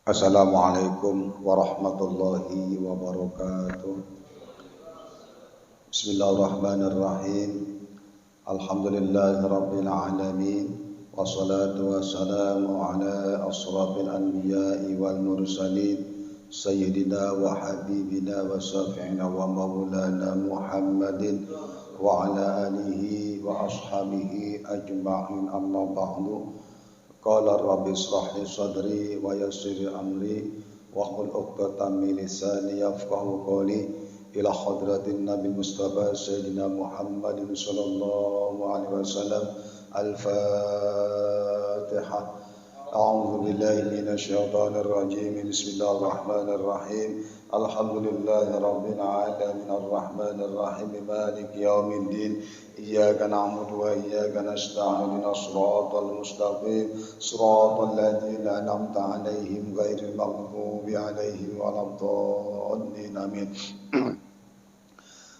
Assalamualaikum warahmatullahi wabarakatuh. Bismillahirrahmanirrahim. Alhamdulillahirabbil alamin. Wassalatu wassalamu ala asrafil anbiya'i wal mursalin sayyidina wa habibina wa syafi'ina wa maulana Muhammadin wa ala alihi wa ashabihi ajma'in, amma ba'du. Qala rabbi ishrah li sadri wa yassir li amri wahlul 'uqdatam min lisani yafqahu qawli. Ila hadratin nabi mustafa sayyidina Muhammadin sallallahu alaihi wasallam. Al-Fatihah. A'udzu billahi minasy syaithanir rajim. Bismillahirrahmanirrahim. Alhamdulillahi rabbil alamin arrahmanir rahim maliki yaumiddin. Iyyaka na'budu wa iyyaka nasta'in ihdinas siratal mustaqim siratal ladzina an'amta 'alaihim ghairil maghdubi 'alaihim waladdallin amin.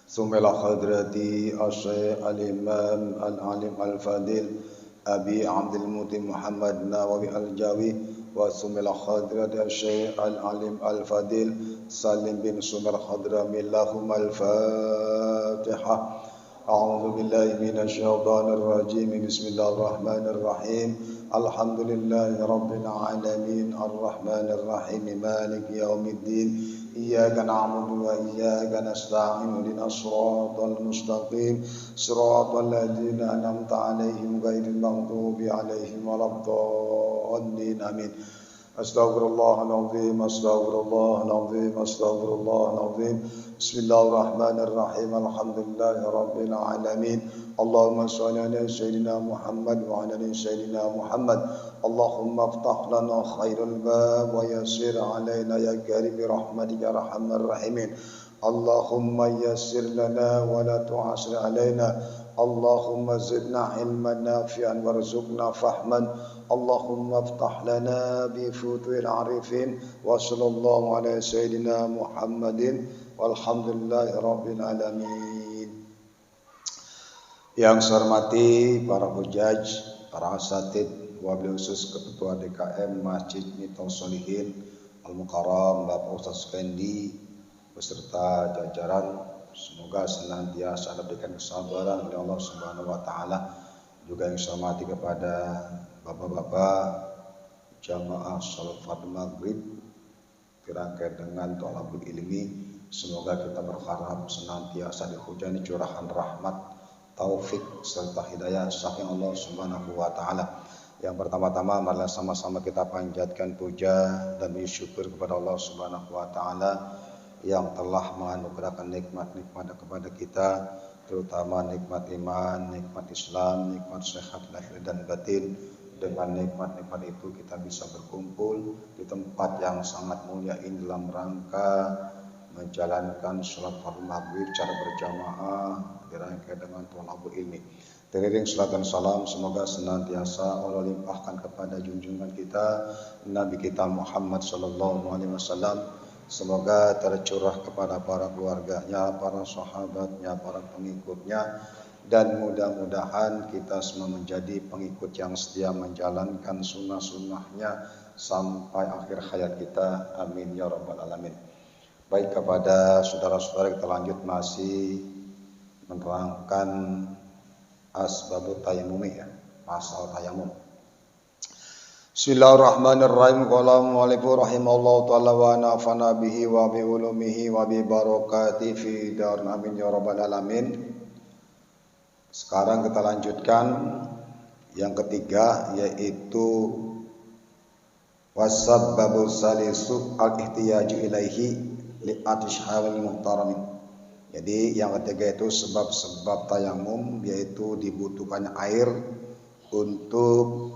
Sumil hadrati asy-syaikh al-imam al-alim al-fadil Abi Abdul Muti Muhammad Nawawi Al-Jawi wa sumil hadrat asy-syaikh al-alim al-fadil Salim bin Sumar Hadrami lahum al-Fatihah. A'udzu billahi minasy syaithanir rajim. Bismillahirrahmanir rahim. Alhamdulillahi rabbil alamin arrahmanir rahim maliki yaumiddin. Iyyaka na'budu wa iyyaka nasta'in ihdinas siratal mustaqim siratal ladzina an'amta 'alaihim ghairil maghdubi 'alaihim waladdallin amin. Astaghfirullahaladzim, astaghfirullahaladzim, astaghfirullahaladzim. Bismillahirrahmanirrahim. Alhamdulillahi rabbil alamin. Allahumma shalli ala sayyidina Muhammad wa ala ali sayyidina Muhammad. Allahumma iftah lana khairul bab wa yassir alaina ya karim bi rahmatika arhamar rahimin. Allahumma yassir lana wa la tu'assir alaina. Allahumma zidna ilman nafi'an warzuqna fahman. Allahumma iftah lana bi futuhil arifin wa sallallahu ala sayyidina Muhammadin walhamdulillahi rabbil alamin. Yang saya hormati para hujaj, para asatid, wabil khusus Ketua DKM Masjid Miftahul Sholihin Al-Mukarram Bapak Ustaz Fendi beserta jajaran, semoga senantiasa diberikan kesabaran oleh Allah Subhanahu wa taala. Juga yang saya hormati kepada bapak-bapak jamaah salat Fardhu Maghrib dirangkai dengan thalabul ilmi. Semoga kita berharap senantiasa dihujani curahan rahmat, taufik serta hidayah saking Allah Subhanahu wa taala. Yang pertama-tama marilah sama-sama kita panjatkan puja dan bersyukur kepada Allah Subhanahu wa taala yang telah menganugerahkan nikmat-nikmat kepada kita, terutama nikmat iman, nikmat Islam, nikmat sehat lahir dan batin. Dengan nikmat-nikmat itu kita bisa berkumpul di tempat yang sangat mulia ini dalam rangka menjalankan sholat Fardhu Maghrib secara berjamaah dirangkai dengan thalabul ilmi. Teriring salat dan salam semoga senantiasa Allah limpahkan kepada junjungan kita Nabi kita Muhammad sallallahu alaihi wasallam. Semoga tercurah kepada para keluarganya, para sahabatnya, para pengikutnya, dan mudah-mudahan kita semua menjadi pengikut yang setia menjalankan sunnah-sunnahnya sampai akhir hayat kita. Amin ya rabbal alamin. Baik, kepada saudara-saudara kita lanjut masih menerangkan asbabut tayammum ya, pasal tayamum. Bismillahirrahmanirrahim. Qala mu'allifur rahimallahu ta'ala wa nafa'ana bihi wa bi ulumihi wa bi barakatihi fi dar amin ya rabbal alamin. Sekarang kita lanjutkan yang ketiga, yaitu wasabbabu salisu al-ihtiyaju ilaihi li atishawil muhtarami. Jadi yang ketiga itu sebab-sebab tayamum, yaitu dibutuhkannya air untuk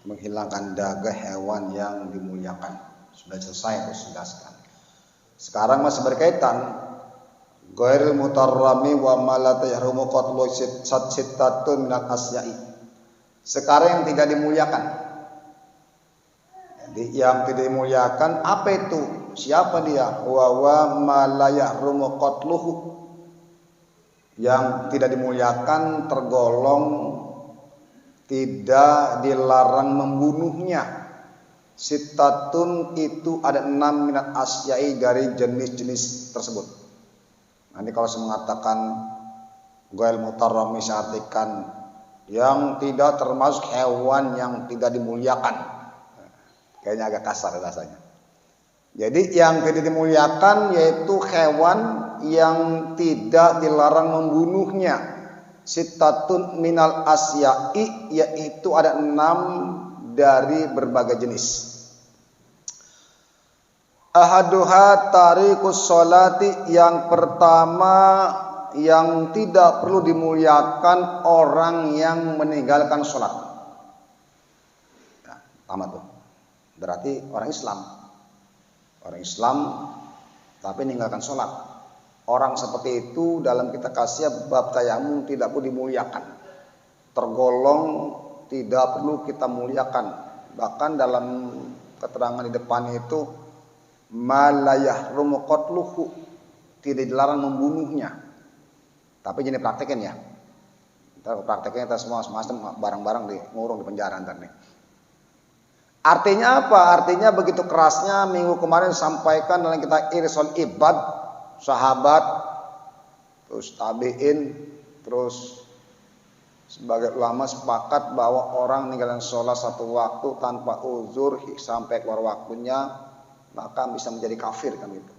menghilangkan daga hewan yang dimuliakan. Sudah selesai itu jelaskan. Sekarang masih berkaitan ghairil mutarrami wa ma la yahrumu qatlu sittatun minal asya'i. Sekarang yang tidak dimuliakan. Jadi yang tidak dimuliakan apa itu? Siapa dia? Wa ma la yahrumu qatluhu. Yang tidak dimuliakan tergolong tidak dilarang membunuhnya. Sittatun itu ada 6 minat asyai dari jenis-jenis tersebut. Nanti kalau saya mengatakan ghail mutarram saya artikan yang tidak termasuk hewan yang tidak dimuliakan. Kayaknya agak kasar rasanya. Jadi yang tidak dimuliakan yaitu hewan yang tidak dilarang membunuhnya. Sittatun minal asyai yaitu ada 6 dari berbagai jenis. Ahaduha tarikus sholati, yang pertama yang tidak perlu dimuliakan orang yang meninggalkan sholat. Nah, pertama tuh berarti orang Islam tapi meninggalkan sholat. Orang seperti itu dalam kitab kasih bab tayamum tidak perlu dimuliakan, tergolong tidak perlu kita muliakan. Bahkan dalam keterangan di depan itu malayah rumqatluhu, tidak dilarang membunuhnya. Tapi jadi praktekin ya. Kita praktekin kita semua semacam barang-barang di ngurung di penjara ntar nih. Artinya apa? Artinya begitu kerasnya minggu kemarin sampaikan dalam kita Irshad Ibad, sahabat, terus tabi'in, terus sebagai ulama sepakat bahwa orang ninggalin sholat satu waktu tanpa uzur sampai keluar waktunya maka bisa menjadi kafir kan gitu.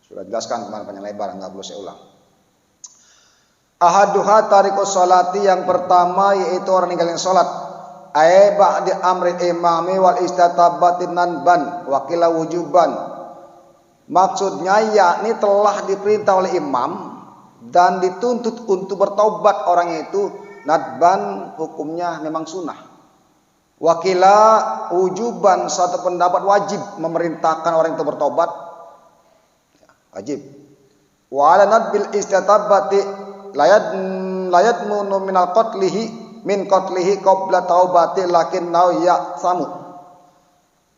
Sudah jelaskan kemarin panjang lebar, nggak perlu saya ulang. Ahaduha tarikus sholati, yang pertama yaitu orang ninggalin sholat. Ba'di amri imami wal istatabatin nanban wakila wujuban. Maksudnya yakni telah diperintah oleh imam dan dituntut untuk bertobat orang itu. Nadban hukumnya memang sunnah. Wakila wujuban, satu pendapat wajib memerintahkan orang itu bertobat. Wajib. Wa ala nadbil istatabati layad munu minal min qatlihi qabla taubati lakinnahu ya'samu.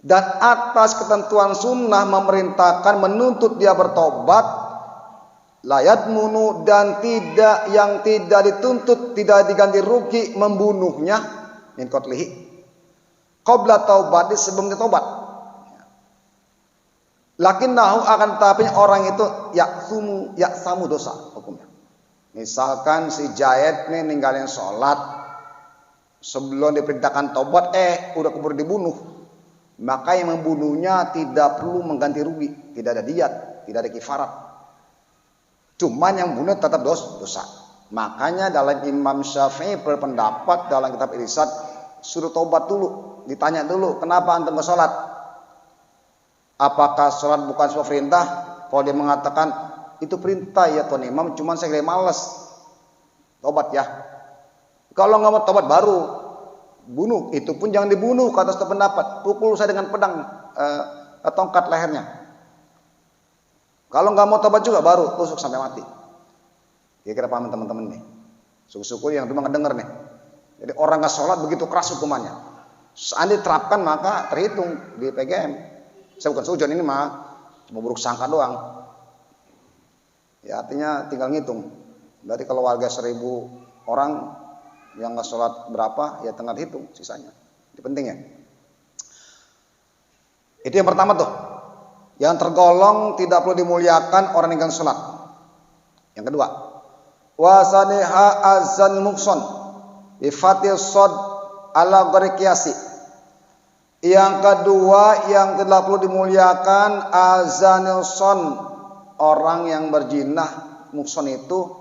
Dan atas ketentuan sunnah memerintahkan menuntut dia bertobat, layat munu, dan yang tidak dituntut, tidak diganti rugi membunuhnya, min qatlihi qabla taubati, sebelum ditobat. Lakinnahu, akan tapi orang itu yaksamu dosa hukumnya. Misalkan si Jayed nih ninggalin sholat sebelum diperintahkan tobat, udah keburu dibunuh, maka yang membunuhnya tidak perlu mengganti rugi, tidak ada diyat, tidak ada kifarat. Cuman yang bunuh tetap dosa. Makanya dalam Imam Syafi'i berpendapat dalam kitab Irsyad suruh tobat dulu, ditanya dulu kenapa antum ke sholat. Apakah sholat bukan sebuah perintah? Kalau dia mengatakan itu perintah ya Tuan Imam, cuman saya kira malas, tobat ya. Kalau nggak mau tobat baru bunuh, itu pun jangan dibunuh kata satu pendapat, pukul saya dengan pedang tongkat lehernya. Kalau nggak mau tobat juga baru tusuk sampai mati. Kira-kira paham teman-teman nih. Suku-suku yang cuma ngedenger nih. Jadi orang nggak sholat begitu keras hukumannya. Seandainya diterapkan maka terhitung di PGM. Saya bukan sujon ini mah, cuma buruk sangka doang. Ya artinya tinggal ngitung. Berarti kalau warga 1000 orang yang nggak sholat berapa, ya tinggal hitung sisanya. Itu penting ya. Itu yang pertama tuh. Yang tergolong tidak perlu dimuliakan orang yang sholat. Yang kedua, wasaniha azan mukson bifatil sod ala gharikiyasi. Yang kedua yang tidak perlu dimuliakan azanil son, orang yang berjinah. Mukson itu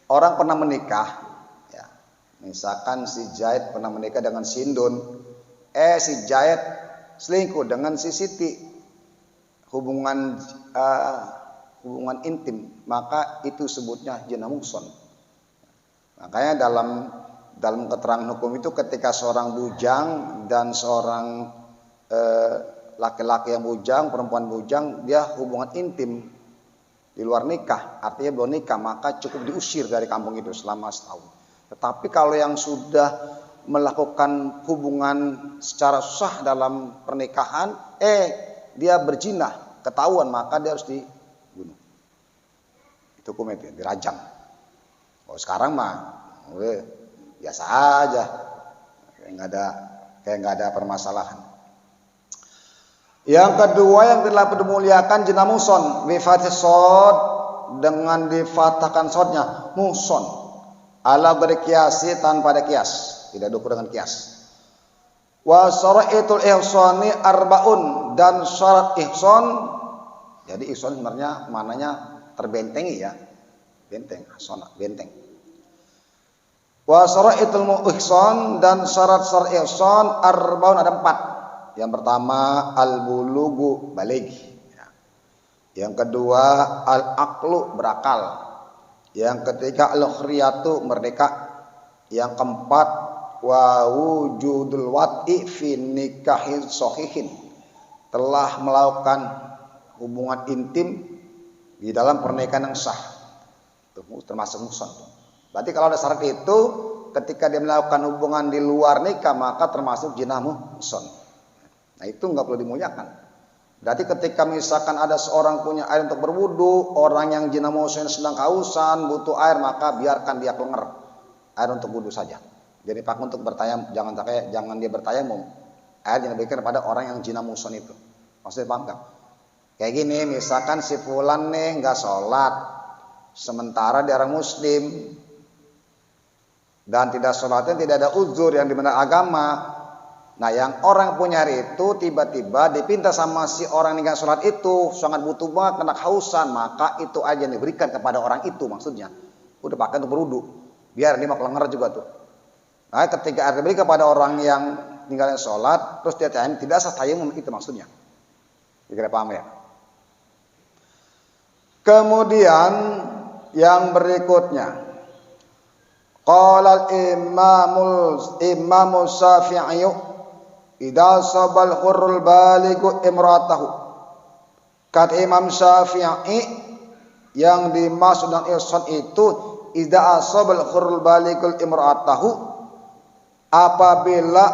orang pernah menikah ya. Misalkan si Zaid pernah menikah dengan si Indun, si Zaid selingkuh dengan si Siti, hubungan intim, maka itu sebutnya zina mukson. Makanya dalam keterangan hukum itu ketika seorang bujang dan seorang laki-laki yang bujang, perempuan bujang, dia hubungan intim di luar nikah, artinya belum nikah, maka cukup diusir dari kampung itu selama setahun. Tetapi kalau yang sudah melakukan hubungan secara sah dalam pernikahan, dia berzina, ketahuan, maka dia harus dibunuh. Itu hukumnya itu, dirajam. Kalau sekarang mah biasa aja, kayak nggak ada permasalahan. Yang kedua yang telah dimuliakan jenah muson bi fathis shad dengan difathahkan sodnya muson ala berkiasi tanpa ada kias, tidak diukur dengan kias. Wa syara'itul ihsani arbaun, dan syarat ihsan, jadi ihsan sebenarnya maknanya terbentengi ya, benteng, ihsan benteng. Wa syara'itul ihsan, dan syarat-syarat ihsan arbaun ada 4. Yang pertama al-bulugu baligh, yang kedua al-aqlu berakal, yang ketiga al-khuriyatu merdeka, yang keempat wa wujudul wat'i fi nikahin sahihin, telah melakukan hubungan intim di dalam pernikahan yang sah. Itu termasuk muson. Berarti kalau ada syarat itu, ketika dia melakukan hubungan di luar nikah maka termasuk jinah muson. Nah itu nggak perlu dimuliakan. Berarti ketika misalkan ada seorang punya air untuk berwudu, orang yang jinah muson sedang kehausan butuh air, maka biarkan dia keluar air untuk wudu saja. Jadi pakai untuk bertayamum, jangan dia bertayamum. Air yang diberikan kepada orang yang jinah muson itu. Maksudnya paham kan? Kayak gini, misalkan si fulan nih nggak sholat, sementara dia orang muslim dan tidak sholatnya tidak ada uzur yang dimana agama. Nah yang orang punya air itu tiba-tiba dipinta sama si orang yang nggak sholat itu sangat butuh banget, kena kehausan, maka itu aja yang diberikan kepada orang itu, maksudnya udah pakai untuk berwudu, biar dia mau kelengar juga tuh. Nah ketika air diberi kepada orang yang tinggalin sholat terus dia tayamum, tidak sah tayamum, itu maksudnya. Kira-kira paham ya? Kemudian yang berikutnya, qala al-imamul Syafi'i idza sabal hurrul baligu imratahu. Kata Imam Syafi'i, yang dimaksud dengan ihsan itu idza sabal hurrul baligul imratahu, apabila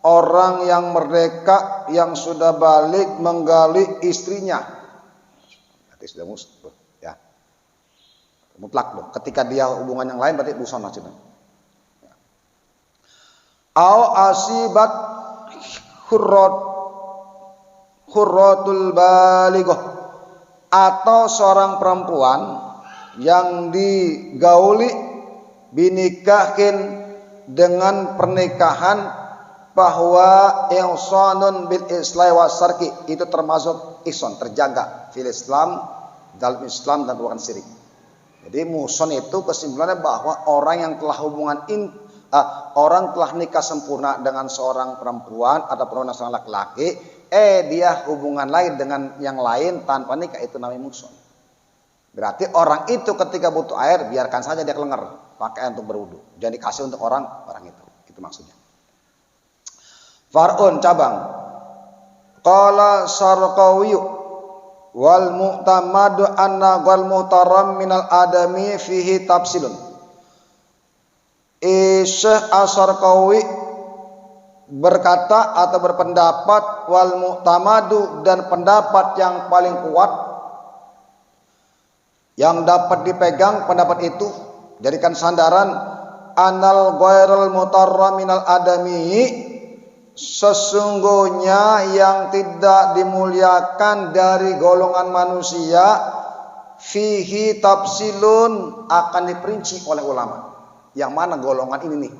orang yang merdeka yang sudah balik menggali istrinya. Berarti sudah ya. Mutlak loh. Ketika dia hubungan yang lain berarti busan maksudnya. Au asibat hurratul balighah, atau seorang perempuan yang digauli binikahin dengan pernikahan bahwa ihsanun bil islai wasarki, itu termasuk ihsan, terjaga fil Islam, dalam Islam dan bukan syirik. Jadi muson itu kesimpulannya bahwa orang yang telah orang telah nikah sempurna dengan seorang perempuan atau perempuan seorang laki-laki, dia hubungan lain dengan yang lain tanpa nikah, itu namanya muson. Berarti orang itu ketika butuh air biarkan saja dia kelengar, pakai untuk berwudu, jangan dikasih untuk orang itu maksudnya. Far'un cabang, qala Syarqawi wal mu'tamadu anna wal muhtaram minal adami fihi tafsilun. Syekh Asy-Syarqawi berkata atau berpendapat wal mu'tamadu, dan pendapat yang paling kuat yang dapat dipegang pendapat itu jadikan sandaran, anal ghairul mutarram minal adami, sesungguhnya yang tidak dimuliakan dari golongan manusia fihi tafsilun, akan diperinci oleh ulama. Yang mana golongan ini nih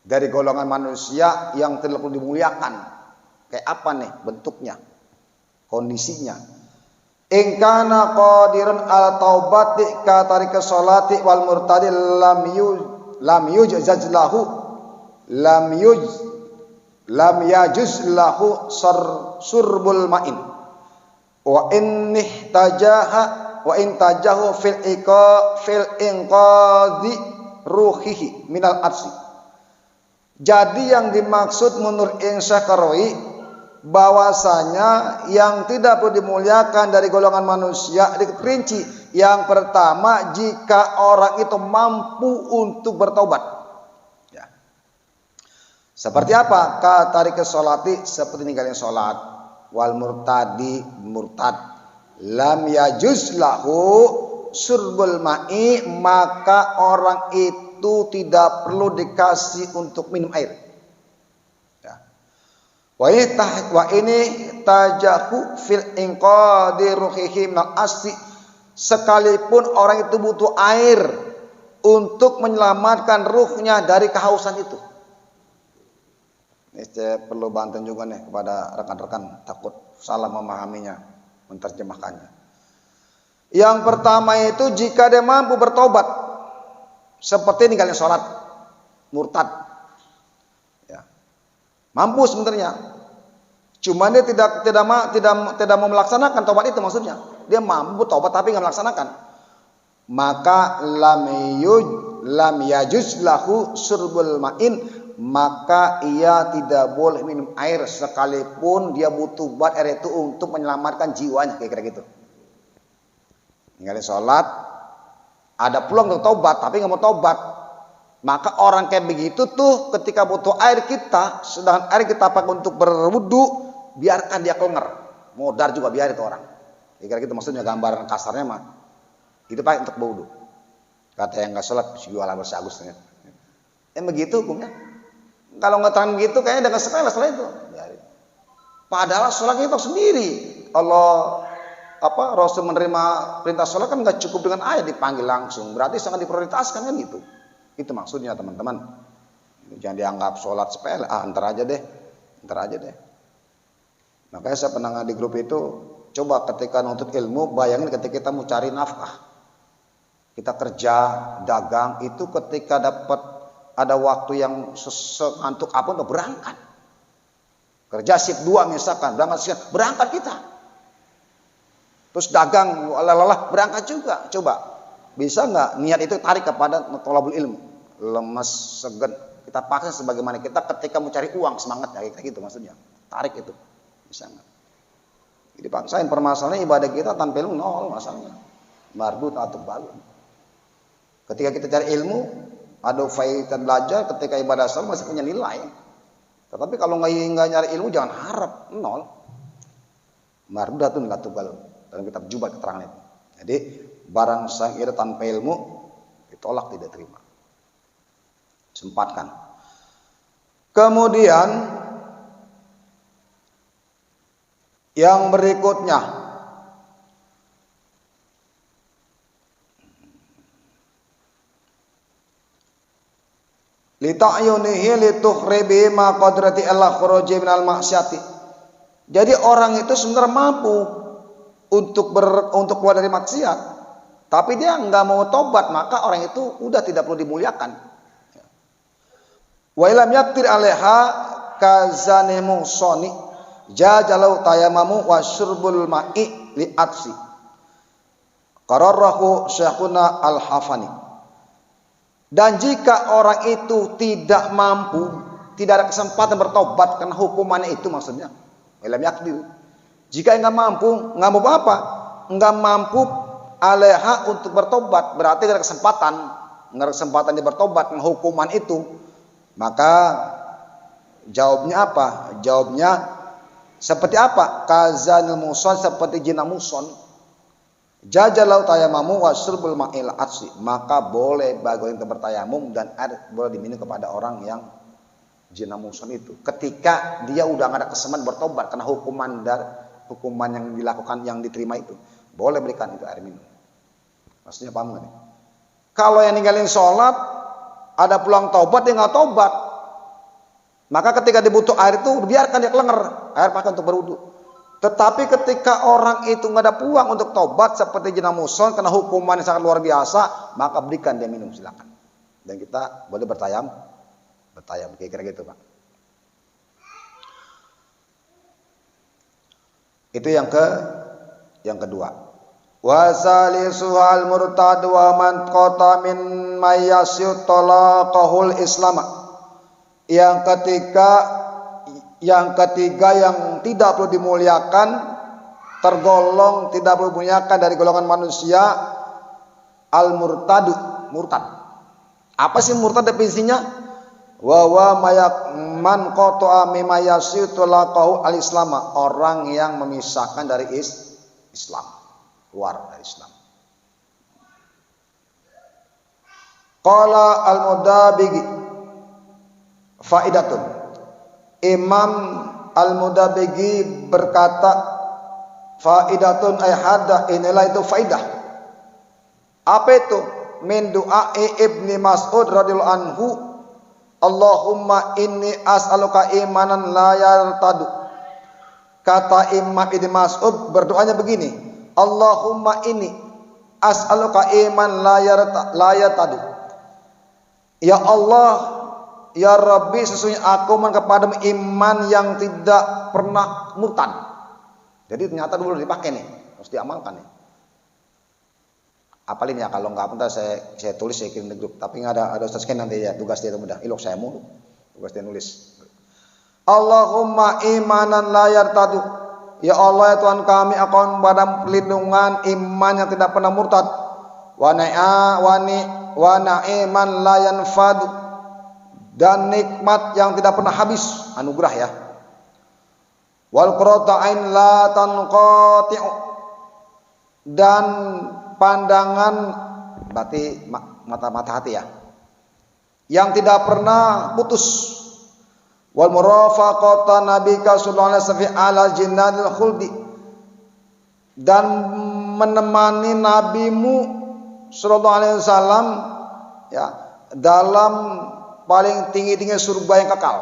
dari golongan manusia yang tidak perlu dimuliakan, kayak apa nih bentuknya, kondisinya. In kana qadirun ala taubati ka tarika sholati wal murtadi lam yujaz lahu lam yajuz lahu surbul ma'in wa in tajahu fil inqadhi ruhihi minal arsi. Jadi yang dimaksud menurut Syarqawi bahwasanya yang tidak perlu dimuliakan dari golongan manusia diperinci. Yang pertama, jika orang itu mampu untuk bertobat. Ya. Seperti apa? Katarika sholati, seperti ninggalin sholat. Wal murtadi, murtad. Lam yajuz lahu surbul ma'i, maka orang itu tidak perlu dikasih untuk minum air. Ya. Wa ini tajahu fil inqadi ruhihi minal asli, sekalipun orang itu butuh air untuk menyelamatkan ruhnya dari kehausan itu. Ini saya perlu bantuan juga nih kepada rekan-rekan, takut salah memahaminya, menerjemahkannya. Yang pertama itu jika dia mampu bertobat, seperti ninggalin sholat, murtad, ya. Mampu sebenarnya, cuma dia tidak mau melaksanakan tobat itu, maksudnya dia mampu tobat tapi nggak melaksanakan, maka lam yajuz lahu surbul ma'in, maka ia tidak boleh minum air sekalipun dia butuh buat air itu untuk menyelamatkan jiwanya, kira-kira gitu. Ninggalin sholat, ada peluang untuk tobat tapi nggak mau tobat, maka orang kayak begitu tuh ketika butuh air kita, sedangkan air kita pakai untuk berwudu, biarkan dia kelengar, modar juga biar itu orang. Kira-kira gitu maksudnya, gambaran kasarnya mah itu pakai untuk berwudu. Kata yang nggak sholat jualan bersih Agusnya. Begitu hukumnya. Kalau nggak tahan begitu kayaknya dengan sepele setelah itu. Padahal sholatnya itu sendiri. Allah Rasul menerima perintah sholat kan nggak cukup dengan ayat, dipanggil langsung, berarti sangat diprioritaskan kan gitu. Itu maksudnya teman-teman. Jangan dianggap sholat sepele, ntar aja deh. Makanya saya pernah di grup itu, coba ketika nuntut ilmu, bayangin ketika kita mau cari nafkah, kita kerja, dagang, itu ketika dapat ada waktu yang sekantuk apa udah berangkat. Kerja shift 2 misalkan, berangkat kita. Terus dagang, lelah berangkat juga. Coba, bisa nggak niat itu tarik kepada thalabul ilmu? Lemes, segen. Kita pakai sebagaimana kita ketika mau cari uang, semangat ya, kayak gitu maksudnya. Tarik itu, bisa nggak? Jadi paksain, permasalahannya ibadah kita tanpa ilmu nol masalahnya. Marbut atau balun. Ketika kita cari ilmu, ada upaya belajar, ketika ibadah salat masih punya nilai. Tetapi kalau nggak nyari ilmu, jangan harap nol. Mardudatun la tubalun. Dalam kitab Jubat keterangan itu. Jadi barang sahih tanpa ilmu ditolak, tidak terima. Sempatkan. Kemudian yang berikutnya, li ta'yunihi li tukhribi ma qadrati Allah khuruji minal maksiati. Jadi orang itu sebenarnya mampu untuk keluar dari maksiat, tapi dia nggak mau tobat, maka orang itu udah tidak perlu dimuliakan. Wa ilam yaqtir 'alaiha kazanimu soni jajalau tayamamu wa syurbul ma'i li atsi. Qararrahu Syekhuna Al-Hafani. Dan jika orang itu tidak mampu, tidak ada kesempatan bertobat karena hukumannya itu, maksudnya ilam yaqdir. Jika nggak mampu apa? Nggak mampu aleha untuk bertobat, berarti nggak ada kesempatan dia bertobat dengan hukuman itu. Maka jawabnya apa? Jawabnya seperti apa? Kazanil muson, seperti jina muson. Jajalau tayamamu wasrbul ma'il atsi. Maka boleh bagi orang yang bertayamum dan air boleh diminum kepada orang yang jina muson itu. Ketika dia udah nggak ada kesempatan bertobat karena hukuman yang dilakukan, yang diterima itu, boleh berikan itu air minum. Maksudnya paham nggak nih? Kalau yang ninggalin sholat, ada peluang tobat, dia nggak tobat, maka ketika dibutuh air itu biarkan dia kelengar, air pakai untuk berwudu. Tetapi ketika orang itu nggak ada peluang untuk tobat seperti jina muson karena hukuman yang sangat luar biasa, maka berikan dia minum, silakan. Dan kita boleh bertayam kira-kira gitu, Pak. Itu yang kedua. Wa salisuhal murtad wa man qata min mayyasyu talaqahul islam. Yang ketiga yang tidak perlu dimuliakan, tergolong tidak perlu dimuliakan dari golongan manusia, al murtad. Apa sih murtad definisinya? Wa man qata'a mimma yasitu laqahu al-islam, orang yang memisahkan dari Islam, keluar dari Islam. Qala al-Mudabigi faidatun. Imam Al-Mudabigi berkata, faidatun ay hada, inilah itu faidah. Apa itu? Min doa Ibni Mas'ud radhiyallahu anhu, Allahumma inni as'aluka imanan la yartadu. Kata Imam Ibni Mas'ud berdoanya begini, Allahumma inni as'aluka iman la yartadu. Ya Allah, ya Rabbi, sesungguhnya aku mohon kepadamu iman yang tidak pernah murtad. Jadi ternyata dulu dipakai nih, harus diamalkan nih. Apalin ya, kalau nggak apa saya tulis, saya kirim di grup. Tapi nggak ada Ustaz Ken nanti ya, tugas dia mudah. Ilok saya mulu, tugas dia nulis. Allahumma imanan la yartadu. Ya Allah, ya Tuhan kami, akan pada perlindungan iman yang tidak pernah murtad. Wa na'iman la yanfadu. Dan nikmat yang tidak pernah habis, anugerah ya. Wal qurrata'ain la tanqati'u. Dan pandangan, berarti mata hati ya, yang tidak pernah putus. Wal murafaqata nabika sallallahu alaihi wasallam ala jinnadil khuldi. Dan menemani nabimu sallallahu alaihi wasallam ya dalam paling tinggi-tinggi surga yang kekal.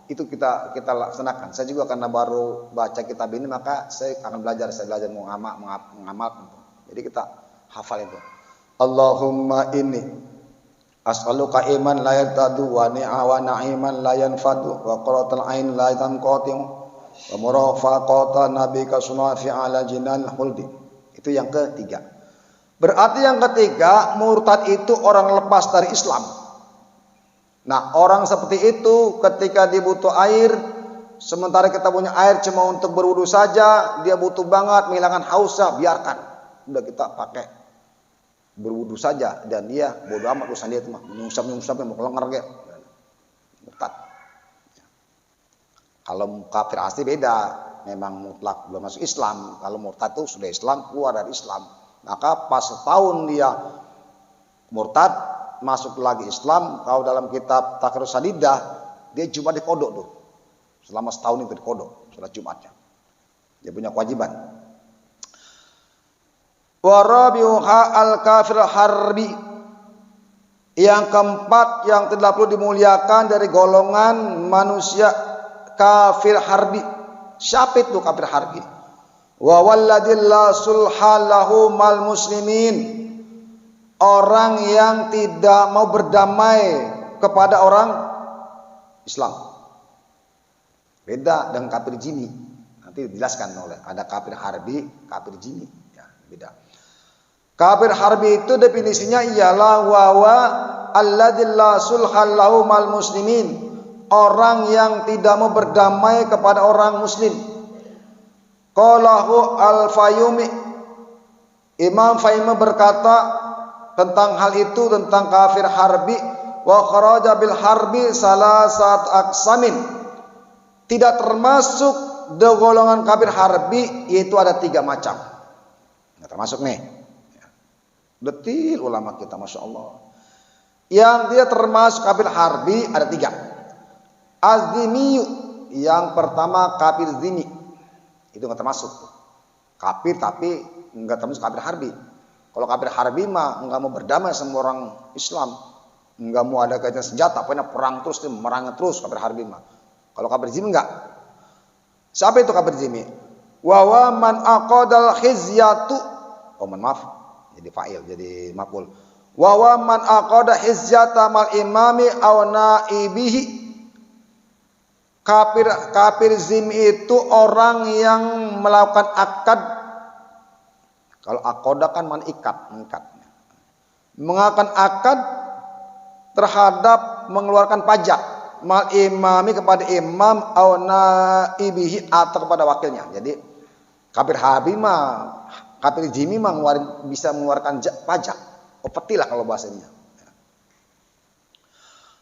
Itu kita laksanakan. Saya juga karena baru baca kitab ini, maka saya akan belajar mengamal. Jadi kita hafal itu. Allahumma inni as'aluka iman la yartadu wa na'iman la yanfadu wa qurratal ain la tanqati'u wa murafaqata nabika sunna fi ala jinal khuldi. Itu yang ketiga. Berarti yang ketiga, murtad itu orang lepas dari Islam. Nah, orang seperti itu ketika dia butuh air, sementara kita punya air cuma untuk berwudu saja, dia butuh banget menghilangkan hausnya, biarkan. Udah kita pakai berwudu saja, dan dia bodo amat urusan dia itu mah, nyungsap mau kelengar ge. Murtad. Kalau kafir asli beda, memang mutlak belum masuk Islam. Kalau murtad itu sudah Islam, keluar dari Islam. Maka pas setahun dia murtad, masuk lagi Islam. Kalau dalam kitab Takrus Sadidah, dia Jumat di kodok tuh. Selama setahun itu di kodok, sholat Jumatnya. Dia punya kewajiban. Warabiuha al-kafir harbi. Yang keempat yang tidak perlu dimuliakan dari golongan manusia kafir harbi. Siapa itu kafir harbi? Wa walladil la sulhalahu mal muslimin. Orang yang tidak mau berdamai kepada orang Islam. Beda dengan kafir jimi. Nanti dijelaskan oleh ada kafir harbi, kafir jimi. Ya, beda. Kafir harbi itu definisinya ialah wa alladzi la sulhallahu mal muslimin. Orang yang tidak mau berdamai kepada orang muslim. Qalahu al-Fayyumi. Imam Fayyumi berkata tentang hal itu, tentang kafir harbi, wa kharaja bil harbi salasat aqsamin. Tidak termasuk di golongan kafir harbi, yaitu ada 3 macam. Nggak termasuk nih. Detil ulama kita, masya Allah. Yang dia termasuk kafir harbi ada 3. Az-zimmi, yang pertama kafir zimmi, itu nggak termasuk. Kafir tapi nggak termasuk kafir harbi. Kalau kafir harbi mah nggak mau berdamai sama orang Islam, nggak mau ada kaitan senjata, pokoknya perang terus, merangnya terus kafir harbi mah. Kalau kafir zimmi enggak. Siapa itu kafir zimmi? Wa man aqadal khizyatu. Oh, maaf. Jadi fa'il, jadi maf'ul. Wa man aqada hizyata mal imami aw naibihi. Kafir zimmi itu orang yang melakukan akad. Kalau akoda kan mengikat. Mengadakan akad terhadap mengeluarkan pajak mal imami kepada imam au naibihi atau kepada wakilnya. Jadi kafir harbi mah, kafir zimmi mah bisa mengeluarkan pajak. Opeti lah kalau bahasanya.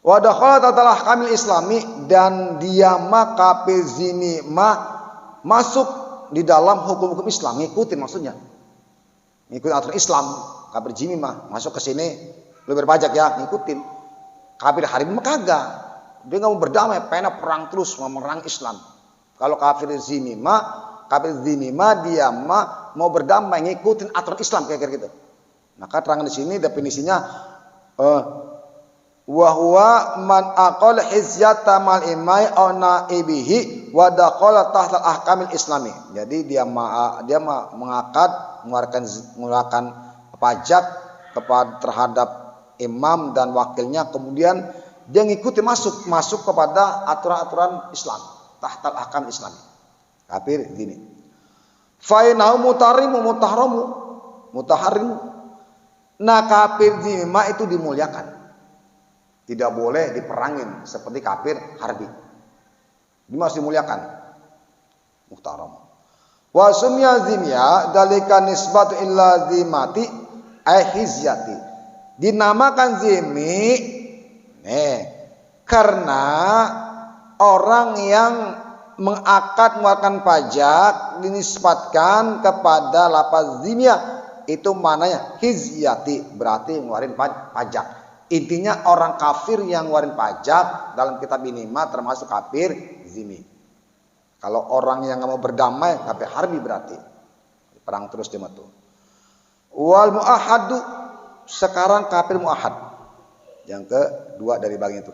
Wa dakhala tatalah kamil islami, dan dia mah kafir zimmi mah masuk di dalam hukum-hukum Islam, ngikutin maksudnya. Ngikutin aturan Islam. Kafir zimmi mah masuk ke sini lu berpajak ya, ngikutin. Kafir harbi mah kagak. Dia enggak mau berdamai, pengen perang terus, mau merang Islam. Kalau kafir zimmi mah dia mah mau berdamai ngikutin aturan Islam kayak gitu. Maka terang di sini definisinya wa huwa man aqal hizyata mal imai aw naibihi wa daqala tahta ahkamil islami. Jadi dia mengakad mengeluarkan pajak terhadap imam dan wakilnya, kemudian dia ngikuti masuk kepada aturan-aturan Islam, tahta ahkam islami. Kafir gini. Fa innahu mutaharrimu. Nah, kafir zimma itu dimuliakan. Tidak boleh diperangin seperti kafir harbi. Dia masih dimuliakan. Muhtaram. Wa sumya zimya dalika nisbatu illa zimati hizyati. Dinamakan zimmi karena orang yang mengakad mengeluarkan pajak dinisbatkan kepada lafaz zimya, itu maknanya hizyati, berarti ngeluarin pajak. Intinya orang kafir yang ngeluarin pajak dalam kitab ini mah termasuk kafir zimmi. Kalau orang yang nggak mau berdamai, kafir harbi berarti perang terus dia tuh. Wal muahadu, sekarang kafir muahad. Yang kedua dari bagian itu.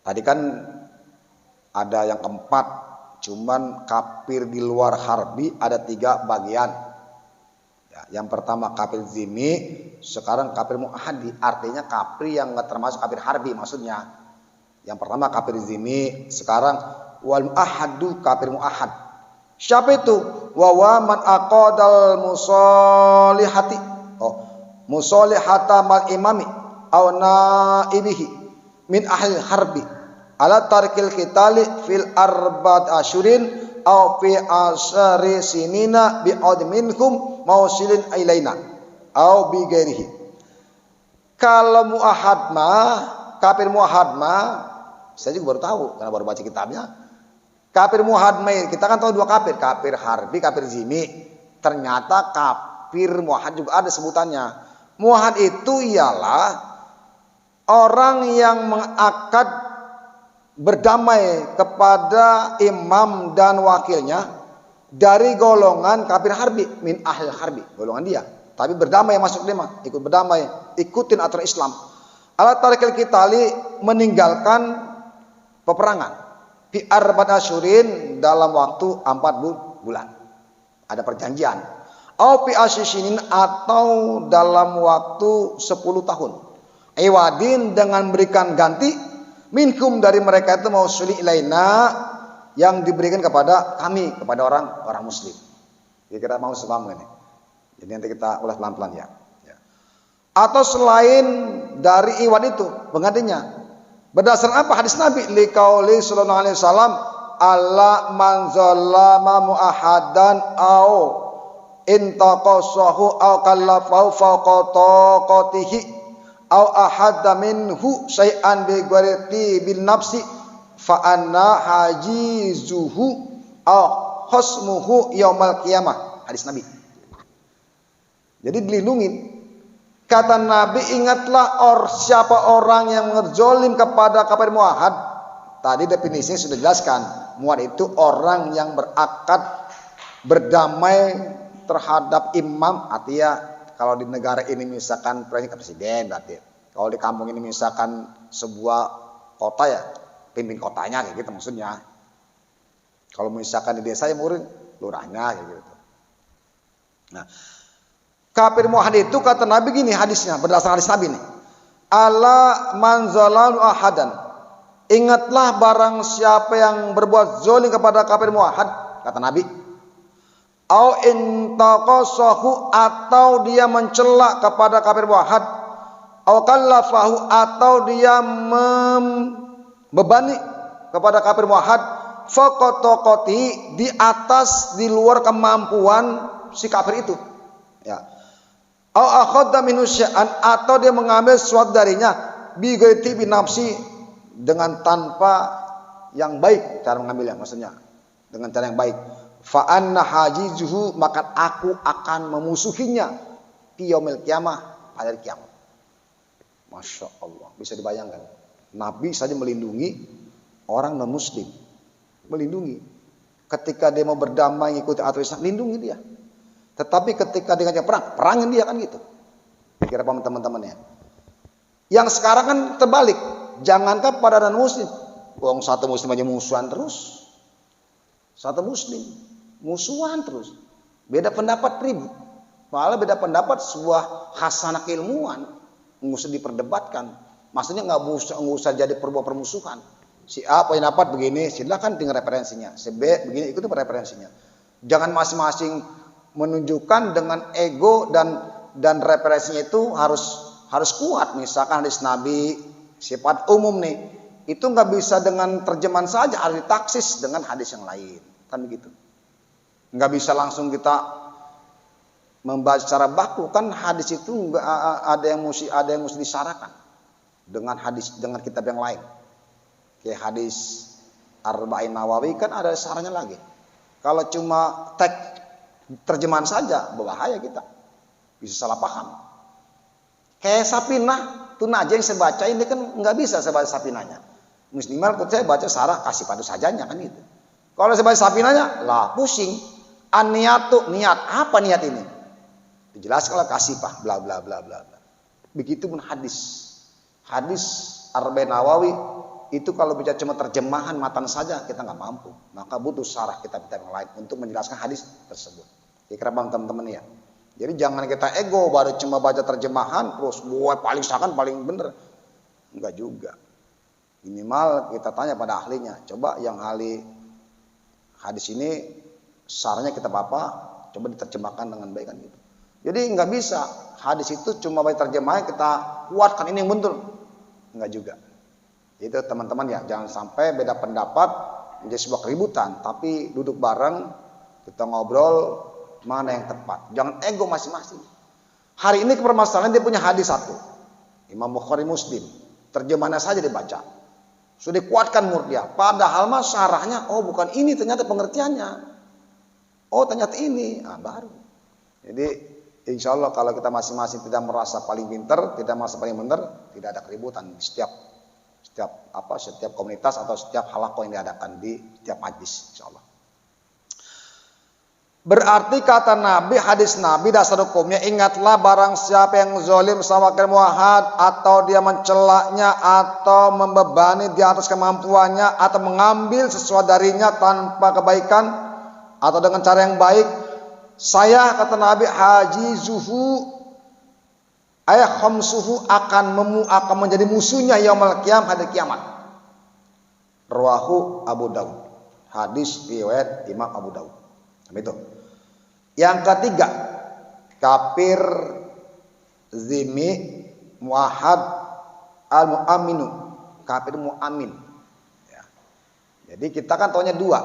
Tadi kan ada yang keempat, cuman kafir di luar harbi ada 3 bagian. Ya, yang pertama kafir zimmi, sekarang kafir muahadi, artinya kafir yang nggak termasuk kafir harbi maksudnya. Yang pertama kafir zimmi, sekarang wal muahadu kafir muahad. Siapa itu? Wa man aqadal musolihati. Musolihata mal imami aw naibihi min ahli harbi ala tarikil qitali fil arba'at asyurin aw fi asyari sinina bi ad minhum mausilin ilaina aw bi ghairihi. Kalau muahad mah, kafir muahad mah, saya juga baru tahu karena baru baca kitabnya. Kafir muahad mah kita kan tahu 2 kafir, kafir harbi, kafir zimmi. Ternyata kafir muahad juga ada sebutannya. Muahad itu ialah orang yang mengakad berdamai kepada imam dan wakilnya dari golongan kafir harbi, min ahli harbi, golongan dia. Tapi berdamai masuk dia mah, ikut berdamai, ikutin aturan Islam. Ala tarikil qitali, meninggalkan peperangan. Fi arba'at asyurin, dalam waktu 4 bulan. Ada perjanjian. Au fi asyisinin, atau dalam waktu 10 tahun. Iwadin, dengan berikan ganti minkum dari mereka itu mau suli ilaina, yang diberikan kepada kami, kepada orang muslim. Jadi kita mau sepaham ini. Jadi nanti kita ulas pelan-pelan ya. Atau selain dari iwad itu penggantinya. Berdasarkan apa hadis Nabi? Liqauli sallallahu alaihi wasallam, alla man zallama muahadan au intaqasahu au kallafahu fawqa taqatihi au ahadda minhu syai'an bi ghairi bil nafsi fa anna hajizuhu au khasmuhu yaumal qiyamah. Hadis Nabi. Jadi dilindungi. Kata Nabi, ingatlah siapa orang yang mengerzolim kepada kafir muahad. Tadi definisinya sudah dijelaskan. Muahad itu orang yang berakad berdamai terhadap imam. Artinya kalau di negara ini misalkan presiden berarti. Kalau di kampung ini misalkan sebuah kota ya pimpin kotanya kayak gitu maksudnya. Kalau misalkan di desa ya murid lurahnya kayak gitu. Nah, kafir muahad itu kata Nabi gini hadisnya, berdasarkan hadis Nabi nih. Ala man zalalu ahadan. Ingatlah barang siapa yang berbuat zalim kepada kafir muahad, kata Nabi. Au intaqasahu, atau dia mencela kepada kafir muahad. Au kallafahu, atau dia membebani kepada kafir muahad. Faqataqati, di atas, di luar kemampuan si kafir itu. Ya. Au akhadha minhu syai'an, atau dia mengambil sesuatu darinya bi ghairi bi nafsi, dengan tanpa yang baik cara mengambilnya, maksudnya dengan cara yang baik. Fa anna hajizuhu, maka aku akan memusuhinya fi yaumil qiyamah, pada hari kiamat. Masya Allah, bisa dibayangkan Nabi saja melindungi orang non muslim, melindungi. Ketika dia mau berdamai ngikuti aturan Islam, lindungi dia. Tetapi ketika dia ngajak perang, perangin dia kan gitu. Kira paham teman-teman ya. Yang sekarang kan terbalik. Jangankan pada non-muslim. Wong satu muslim aja musuhan terus. Satu muslim musuhan terus. Beda pendapat ribut. Malah beda pendapat sebuah hasanah keilmuan. Nggak usah diperdebatkan. Maksudnya nggak usah jadi perbuatan permusuhan. Si A punya pendapat begini, silakan dengar referensinya. Si B begini, ikuti referensinya. Jangan masing-masing menunjukkan dengan ego dan referensinya itu harus kuat. Misalkan hadis Nabi sifat umum nih, itu nggak bisa dengan terjemahan saja, harus ditaksis dengan hadis yang lain, kan begitu. Nggak bisa langsung kita membaca secara baku, kan hadis itu nggak ada yang mesti disyaratkan dengan hadis dengan kitab yang lain. Kayak hadis Arba'in Nawawi kan ada syaratnya lagi. Kalau cuma teks terjemahan saja, berbahaya kita. Bisa salah paham. Kayak Sapinah, tuna aja yang saya baca ini kan nggak bisa saya baca Sapinahnya. Minimal saya baca sarah kasih padu sajanya kan gitu. Kalau saya baca Sapinahnya, lah pusing. An-niyatu, niat. Apa niat ini? Dijelaskan kalau kasih pak, bla bla bla bla. Begitupun hadis. Hadis Arba'in Nawawi itu kalau bicara cuma terjemahan matan saja kita nggak mampu. Maka butuh syarah kitab-kitab yang lain untuk menjelaskan hadis tersebut. Kira-kira paham teman-teman ya. Jadi jangan kita ego baru cuma baca terjemahan terus buat paling sakan paling bener. Enggak juga. Minimal kita tanya pada ahlinya. Coba yang ahli hadis ini syarahnya kitab apa? Coba diterjemahkan dengan baik kan gitu. Jadi nggak bisa hadis itu cuma baca terjemahan kita kuatkan ini yang betul. Enggak juga. Itu teman-teman ya, jangan sampai beda pendapat menjadi sebuah keributan, tapi duduk bareng kita ngobrol mana yang tepat. Jangan ego masing-masing. Hari ini permasalahan dia punya hadis satu, Imam Bukhari Muslim, terjemahannya saja dibaca, sudah dikuatkan menurut dia. Padahal mah syarahnya, oh bukan ini ternyata pengertiannya, oh ternyata ini, baru. Jadi insya Allah kalau kita masing-masing tidak merasa paling pintar, tidak merasa paling benar, tidak ada keributan di setiap komunitas atau setiap halaqah yang diadakan di setiap majlis insyaallah. Berarti kata Nabi, hadis Nabi dasar hukumnya, ingatlah barang siapa yang zalim sama kafir muahad atau dia mencelaknya atau membebani di atas kemampuannya atau mengambil sesuatu darinya tanpa kebaikan atau dengan cara yang baik, saya kata Nabi hajizuhu ayah khamsuhu akan menjadi musuhnya yaumul qiyamah, hari kiamat. Rawahu Abu Daud. Hadis riwayat Imam Abu Daud. Itu. Yang ketiga, kafir zimmi muahad al-mu'aminu. Kafir mu'amin. Ya. Jadi kita kan taunya dua,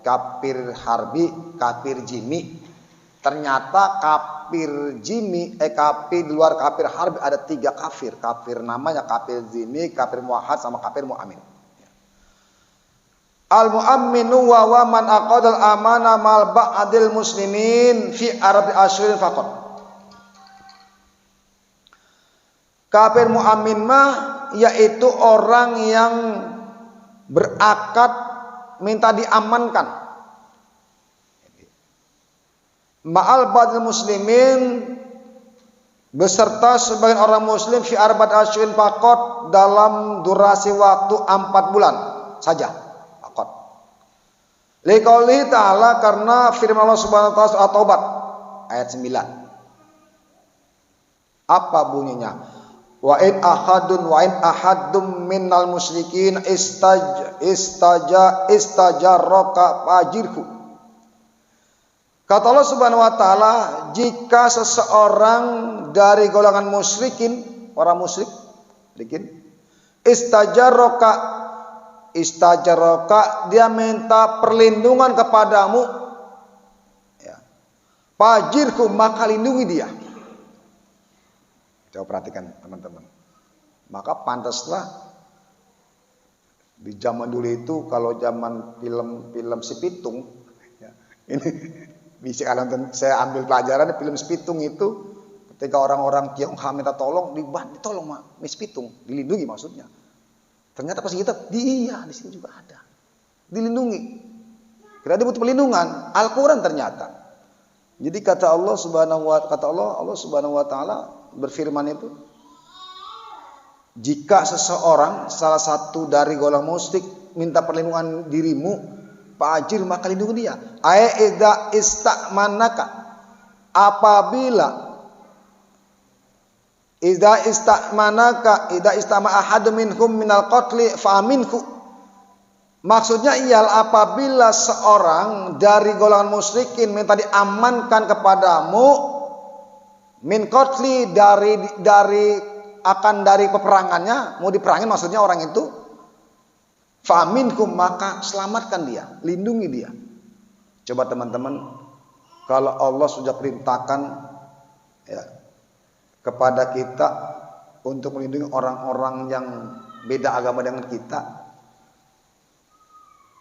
kafir harbi, kafir jimi. Ternyata kafir jimi, kafir di luar kafir harbi ada tiga kafir. Kafir namanya kafir zimi, kafir muahad sama kafir mu'amin. Al-mu'amminu wa man aqadal amana mal ba'dil muslimin fi arabi asyrin faqat. Kafir mu'amin mah yaitu orang yang berakad minta diamankan ma'al ba'dil muslimin beserta sebagian orang muslim fi arba'at asyrin faqat dalam durasi waktu 4 bulan saja. Faqat. Liqaulihi ta'ala, karena firman Allah Subhanahu wa taala surah At-Taubah ayat 9. Apa bunyinya? Wa in ahadum minnal musyrikin istajarraka fajirhu. Kata Allah Subhanahu wa taala, jika seseorang dari golongan musyrikin, orang musyrik, istajarroka, dia minta perlindungan kepadamu, ya, fajirhu, maka lindungi dia. Coba perhatikan teman-teman. Maka pantaslah di zaman dulu itu, kalau zaman film si Pitung, ya, ini bisa kalian, saya ambil pelajaran di film Spitung itu, ketika orang-orang Tionghoa minta tolong, ditolong Miss Pitung, dilindungi maksudnya. Ternyata pas kita, dia di sini juga ada, dilindungi. Kira dia butuh perlindungan. Al-Quran ternyata. Jadi kata Allah Subhanahu wa Ta'ala berfirman itu, jika seseorang salah satu dari golongan musyrik minta perlindungan dirimu, fa'ajir maka lindungi dia. Idza istamanaka, apabila idza istama ahadun minhum minal qatli fa'aminhu. Maksudnya ialah apabila seorang dari golongan musyrikin minta diamankan kepadamu min qatli dari peperangannya, mau diperangin maksudnya orang itu, fa'aminhum maka selamatkan dia, lindungi dia. Coba teman-teman, kalau Allah sudah perintahkan ya, kepada kita untuk melindungi orang-orang yang beda agama dengan kita,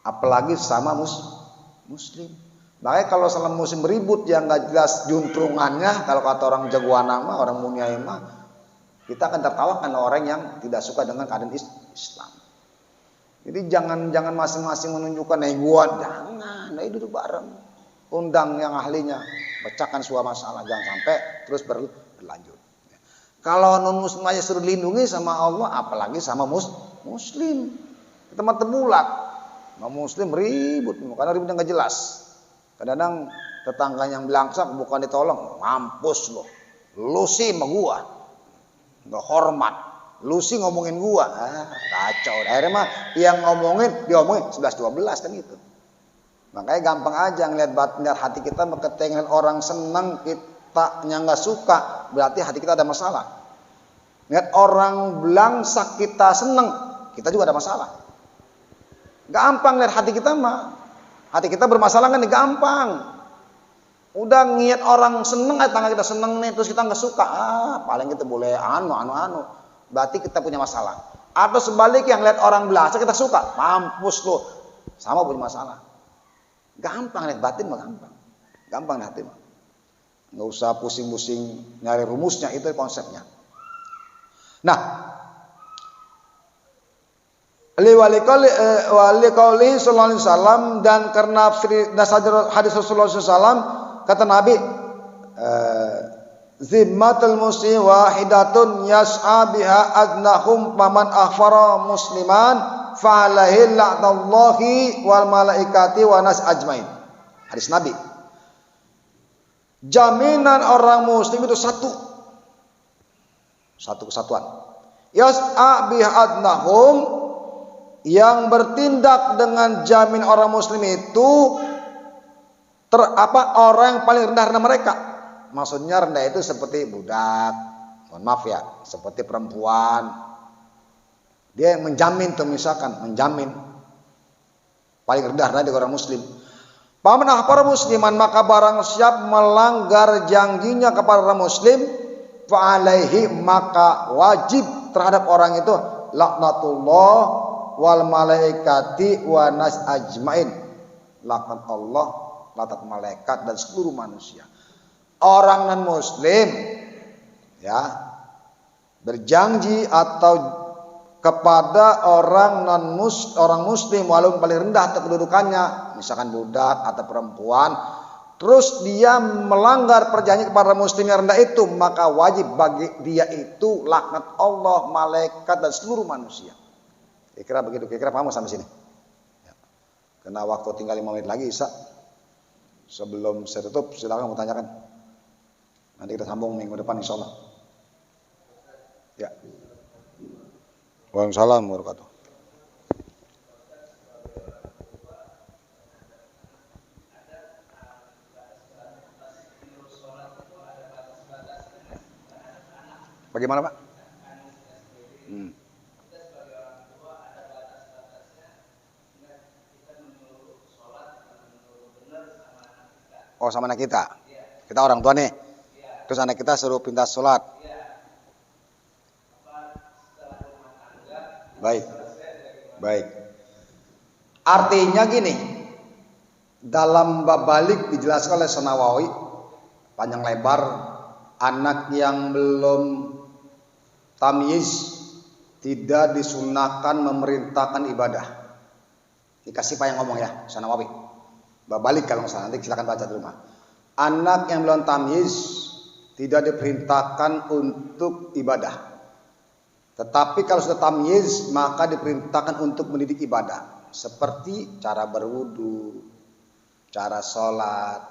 apalagi sama muslim. Makanya kalau sama muslim beribut yang nggak jelas juntrungannya, kalau kata orang jagoan nama, orang munyai mah, kita akan tertawakan orang yang tidak suka dengan keadaan Islam. Jadi jangan masing-masing menunjukkan gua, jangan, duduk bareng, undang yang ahlinya, pecahkan sebuah masalah, jangan sampai terus berlanjut. Kalau non muslim aja suruh lindungi sama Allah, apalagi sama muslim. Kita mah terbulak. Mau muslim ribut, karena ributnya nggak jelas. Kadang-kadang tetangga yang belangsak bukan ditolong, mampus lo, lu sih sama gua, nggak hormat, lu sih ngomongin gua, kacau. Akhirnya mah yang diomongin 11-12 kan gitu. Makanya gampang aja ngeliat hati kita, ketika orang senang kita yang nggak suka, berarti hati kita ada masalah. Lihat orang belangsak kita senang, kita juga ada masalah. Gampang lihat hati kita mah. Hati kita bermasalah kan gampang. Udah ngeliat orang seneng, tangga kita seneng nih, terus kita nggak suka, paling kita boleh anu. Berarti kita punya masalah. Atau sebaliknya lihat orang belasa kita suka, mampus lo, sama punya masalah. Gampang lihat batin mah gampang. Gampang lihat hati mah. Nggak usah pusing-pusing nyari rumusnya, itu konsepnya. Nah, wali qauli sallallahu alaihi wasallam, dan karena hadis Rasulullah SAW kata Nabi, zimmatul muslim wahidatun yas'a biha adnahum faman akhfara musliman fa'alaihi la'nallahi wal malaikati wa nas ajmain. Hadis Nabi. Jaminan orang muslim itu satu kesatuan. Yas'a biha adnahum, yang bertindak dengan jamin orang muslim itu orang yang paling rendah mereka. Maksudnya rendah itu seperti budak, mohon maaf ya, seperti perempuan. Dia yang menjamin tuh, misalkan menjamin paling rendah dari orang muslim. Paman akhbar musliman, maka barang siap melanggar janjinya kepada orang muslim, fa'alaihi maka wajib terhadap orang itu laknatullah wal malaikati wa nas ajmain, laknat Allah, laknat malaikat dan seluruh manusia. Orang non muslim ya berjanji atau kepada orang muslim walaupun paling rendah atau kedudukannya, misalkan budak atau perempuan, terus dia melanggar perjanjian kepada muslim yang rendah itu, maka wajib bagi dia itu laknat Allah, malaikat dan seluruh manusia. Kira begitu, kira paham sampai sini? Ya. Karena waktu tinggal 5 menit lagi Isa. Sebelum saya tutup, silakan mau tanyakan. Nanti kita sambung minggu depan insya Allah. Ya. Waalaikumsalam warahmatullahi wabarakatuh. Bagaimana Pak? Oh, sama anak kita. Kita orang tua nih. Terus anak kita suruh pindah sholat. Baik. Artinya gini. Dalam bab balik dijelaskan oleh Nawawi panjang lebar, anak yang belum tamyiz tidak disunahkan memerintahkan ibadah. Dikasih Pak yang ngomong ya, Nawawi. Balik kalau nggak salah, nanti silakan baca di rumah. Anak yang belum tamyiz tidak diperintahkan untuk ibadah. Tetapi kalau sudah tamyiz maka diperintahkan untuk mendidik ibadah. Seperti cara berwudu, cara sholat.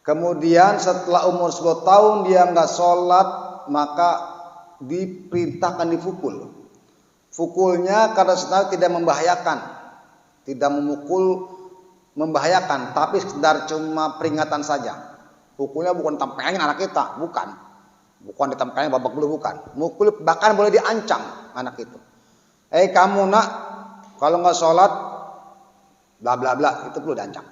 Kemudian setelah umur 10 tahun dia nggak sholat, maka diperintahkan dipukul. Pukulnya karena sebenarnya tidak membahayakan, tidak memukul membahayakan, tapi sekedar cuma peringatan saja. Pukulnya bukan tempelin anak kita, bukan ditempelin babak belur, bukan. Mukul bahkan boleh diancam anak itu. Kamu nak, kalau nggak sholat, bla bla bla, itu perlu diancam.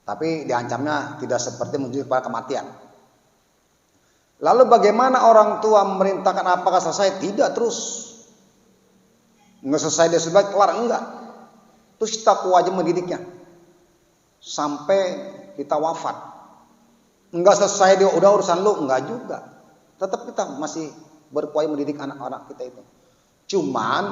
Tapi diancamnya tidak seperti menuju kepada kematian. Lalu bagaimana orang tua memerintahkan apakah selesai? Tidak terus. Nggak selesai dia sudah kelar, enggak. Terus kita wajib mendidiknya sampai kita wafat. Enggak selesai dia udah urusan lu, enggak juga. Tetap kita masih berkewajiban mendidik anak-anak kita itu. Cuman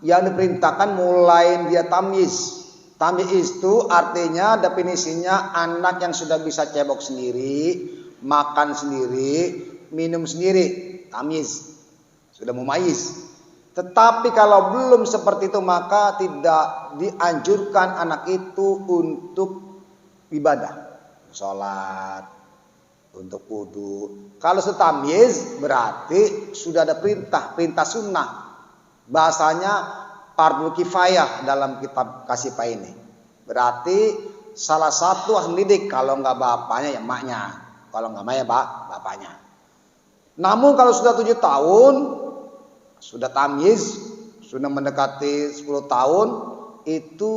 yang diperintahkan mulai dia tamyiz. Tamyiz itu artinya definisinya anak yang sudah bisa cebok sendiri, makan sendiri, minum sendiri, tamyiz. Sudah mumayyiz. Tetapi kalau belum seperti itu maka tidak dianjurkan anak itu untuk ibadah, sholat, untuk wudu. Kalau sudah tamyiz berarti sudah ada perintah sunnah. Bahasanya fardhu kifayah dalam kitab Kasifah ini. Berarti salah satu harus mendidik, kalau nggak bapaknya ya emaknya, kalau nggak emaknya bapaknya. Namun kalau sudah 7 tahun, sudah tamyiz, sudah mendekati 10 tahun, itu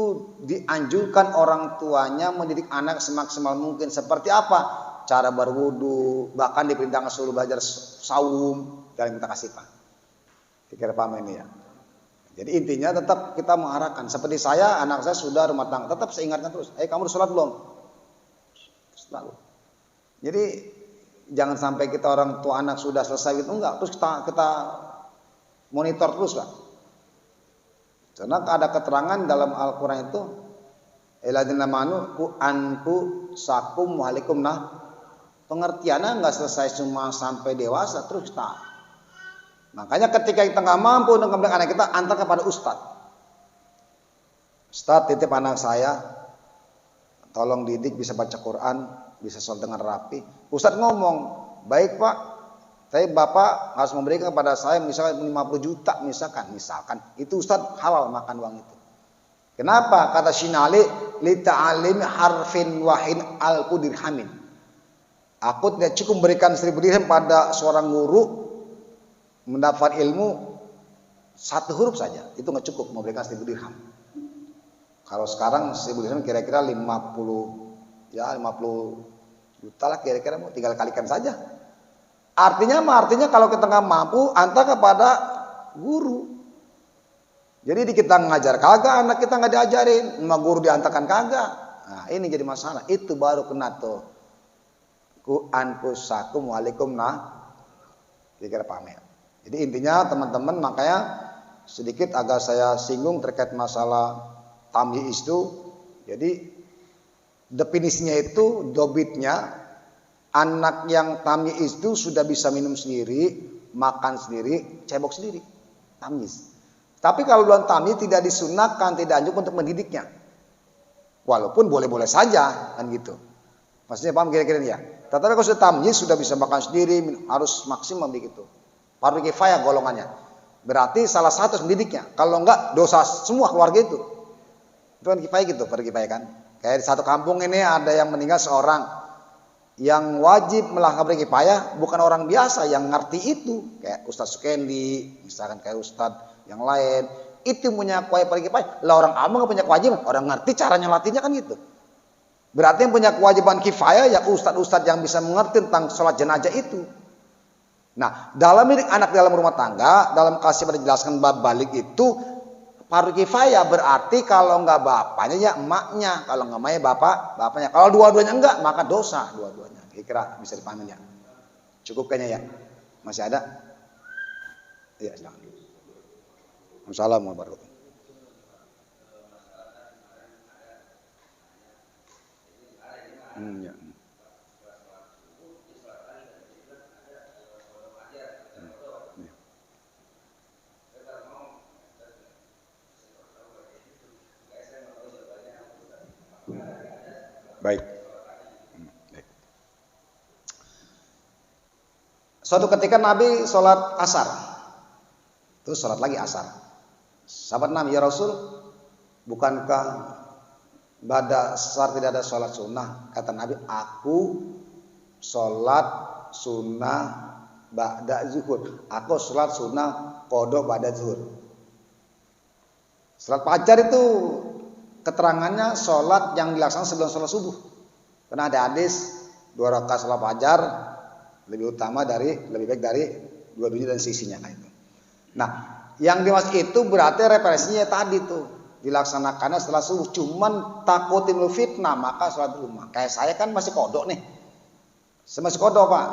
dianjurkan orang tuanya mendidik anak semaksimal mungkin. Seperti apa? Cara berwudu, bahkan diperintahkan suruh belajar saum dalam kita Kasifah. Kira paham ini ya. Jadi intinya tetap kita mengarahkan. Seperti saya, anak saya sudah rumah tangga, tetap saya ingatkan terus. Kamu udah sholat belum? Selalu. Jadi jangan sampai kita orang tua anak sudah selesai gitu, enggak. Terus kita monitor terus lah. Karena ada keterangan dalam Al-Quran itu, Eladina manu ku anku sakum walikum nah. Pengertiannya nggak selesai cuma sampai dewasa, terus tak. Makanya ketika kita nggak mampu untuk mendidik anak kita, antar kepada ustadz. Ustadz, titip anak saya, tolong didik bisa baca Quran, bisa sholat dengan rapi. Ustadz ngomong, baik pak, tapi bapak harus memberikan kepada saya misalkan 50 juta misalkan, itu ustadz halal makan uang itu. Kenapa? Kata Shinali, li ta'alim harfin wahin alfu dirhamin. Aku tidak cukup memberikan 1000 dirham pada seorang guru mendapat ilmu 1 huruf saja, itu nggak cukup memberikan 1000 dirham. Kalau sekarang 1000 dirham kira-kira 50 juta lah kira-kira, mau tinggal kalikan saja. Artinya kalau kita nggak mampu, antar kepada guru. Jadi kita ngajar kagak, anak kita nggak diajarin, sama guru diantarkan kagak. Nah ini jadi masalah. Itu baru kena tuh. Ku anfusakum walikum nah. Kira-kira paham ya. Jadi intinya teman-teman, makanya sedikit agak saya singgung terkait masalah tamyiz itu. Jadi definisinya itu, dobitnya, anak yang tamyiz itu sudah bisa minum sendiri, makan sendiri, cebok sendiri, tamyiz. Tapi kalau belum tamyiz tidak disunahkan, tidak anjurkan untuk mendidiknya. Walaupun boleh-boleh saja kan gitu. Maksudnya paham kira-kira ya. Tetapi kalau sudah tamyiz sudah bisa makan sendiri, harus maksimal begitu. Fardhu kifayah golongannya. Berarti salah satu mendidiknya. Kalau enggak dosa semua keluarga itu. Itu kan kifayah gitu, fardhu kifayah kan. Kayak di satu kampung ini ada yang meninggal seorang, yang wajib melakukan fardhu kifayah bukan orang biasa yang ngerti itu, kayak Ustadz Sukendi, misalkan kayak Ustadz yang lain, itu punya kewajiban fardhu kifayah. Lah orang awam nggak punya kewajiban, orang ngerti caranya latihnya kan gitu. Berarti yang punya kewajiban kifayah ya ustadz-ustadz yang bisa mengerti tentang sholat jenazah itu. Nah, dalam didik anak dalam rumah tangga, dalam kasih pada jelaskan bab balik itu fardhu kifayah, berarti kalau nggak bapaknya ya emaknya, kalau nggak emaknya bapaknya. Kalau dua-duanya enggak, maka dosa dua-duanya. Kira-kira bisa dipahami ya? Cukup kayaknya ya? Masih ada? Iya, silakan. Assalamualaikum warahmatullahi wabarakatuh. Ya. Baik. Suatu ketika Nabi sholat asar, terus sholat lagi asar. Sahabat Nabi, ya Rasul, bukankah pada asar tidak ada sholat sunnah? Kata Nabi, aku sholat sunnah ba'da zuhur. Aku sholat sunnah qadha ba'da zuhur. Sholat fajar itu keterangannya sholat yang dilaksanakan sebelum sholat subuh. Karena ada hadis 2 rakaat sholat fajar lebih baik dari 2 dunia dan sisinya itu. Nah, yang dimaksud itu berarti referensinya tadi tuh dilaksanakannya setelah subuh. Cuman takut timbul fitnah, maka sholat di rumah. Kayak saya kan masih kodok nih. Saya masih kodok Pak.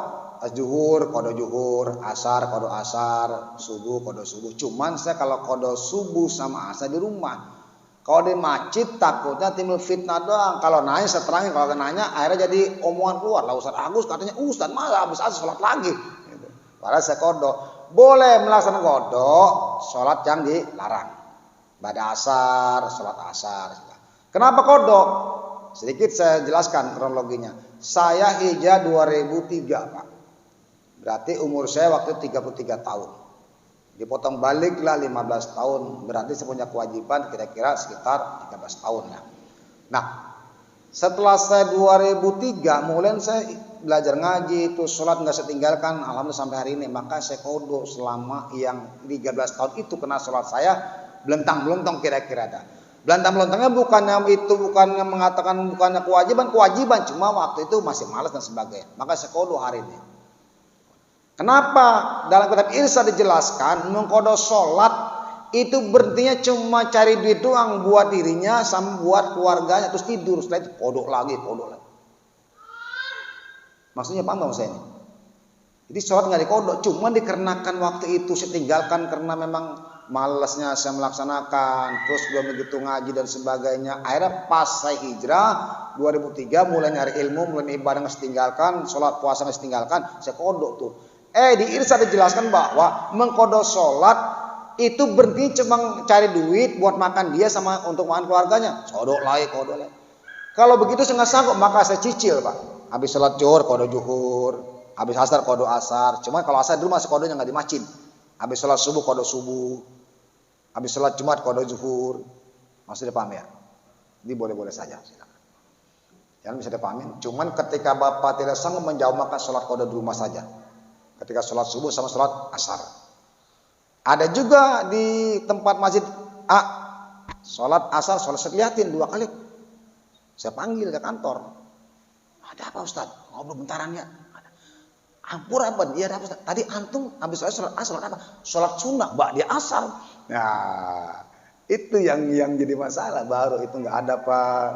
Zuhur, kodok zuhur, asar, kodok asar, subuh, kodok subuh. Cuman saya kalau kodok subuh sama asar di rumah. Kalau di masjid takutnya timbul fitnah doang. Kalau nanya saya terangin, kalau nanya akhirnya jadi omongan keluar. Lah Ustaz Agus katanya, Ustaz masa habis asar sholat lagi. Gitu. Padahal saya kodok. Boleh melaksanakan kodok, sholat yang dilarang. Ba'da asar, sholat asar. Kenapa kodok? Sedikit saya jelaskan kronologinya. Saya hijrah 2003 Pak. Berarti umur saya waktu 33 tahun. Dipotong baliklah 15 tahun. Berarti saya punya kewajiban kira-kira sekitar 13 tahun ya. Nah, setelah saya 2003 mulai saya belajar ngaji, itu sholat nggak saya tinggalkan, alhamdulillah sampai hari ini. Maka saya kodok selama yang 13 tahun itu kena sholat saya belentang-belentong kira-kira ada. Belentang-belentangnya bukannya mengatakan bukannya kewajiban, cuma waktu itu masih malas dan sebagainya. Maka saya kodok hari ini. Kenapa? Dalam kitab Irsyad dijelaskan mengkodok sholat itu berartinya cuma cari duit doang buat dirinya sama buat keluarganya, terus tidur. Setelah itu kodok lagi. Maksudnya paham saya ini? Jadi sholat nggak dikodok, cuma dikarenakan waktu itu saya tinggalkan karena memang malasnya saya melaksanakan, terus belum begitu ngaji dan sebagainya. Akhirnya pas saya hijrah 2003 mulai nyari ilmu, mulai ibadah nggak setinggalkan, sholat puasa nggak setinggalkan, saya kodok tuh. Di Irsyad dijelaskan bahwa mengkodok sholat itu berarti cuma cari duit buat makan dia sama untuk makan keluarganya. Kodok lagi. Kalau begitu saya nggak sanggup, maka saya cicil Pak. Habis sholat zuhur kodok zuhur, habis asar kodok asar. Cuma kalau asar dulu masih kodoknya nggak di masjid. Habis sholat subuh kodok subuh, habis sholat Jumat kodok zuhur. Maksudnya paham ya? Ini boleh-boleh saja. Yang bisa dipahamin. Cuman ketika Bapak tidak sanggup menjauh, maka sholat kodok di rumah saja. Ketika sholat subuh sama sholat asar. Ada juga di tempat masjid sholat asar, sholat liatin 2 kali. Saya panggil ke kantor. Ada apa Ustaz? Ngobrol bentaran ya. Ampun apa? Iya ada apa Ustaz? Tadi antum habis sholat asar apa? Sholat sunnah, dia asar. Nah, itu yang jadi masalah baru itu nggak ada Pak.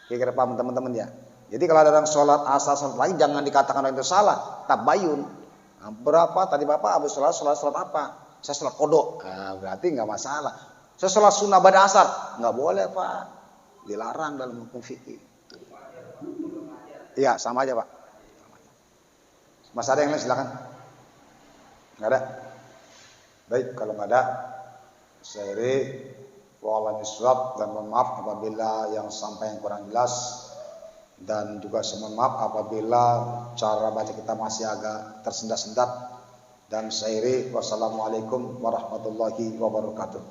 Kira-kira paham teman-teman ya. Jadi kalau ada orang sholat asar, sholat lagi jangan dikatakan orang itu salah. Tabayun. Nah, berapa tadi Bapak habis sholat apa? Saya sholat kodok. Nah, berarti nggak masalah. Saya sholat sunnah ba'da asar. Nggak boleh Pak. Dilarang dalam hukum fikih. Iya sama aja Pak. Mas ada yang lain silakan. Nggak ada? Baik kalau nggak ada, saya wa'alaikum salam dan mohon maaf apabila yang sampai yang kurang jelas. Dan juga saya mohon maaf apabila cara baca kita masih agak tersendat-sendat. Dan saya wassalamualaikum warahmatullahi wabarakatuh.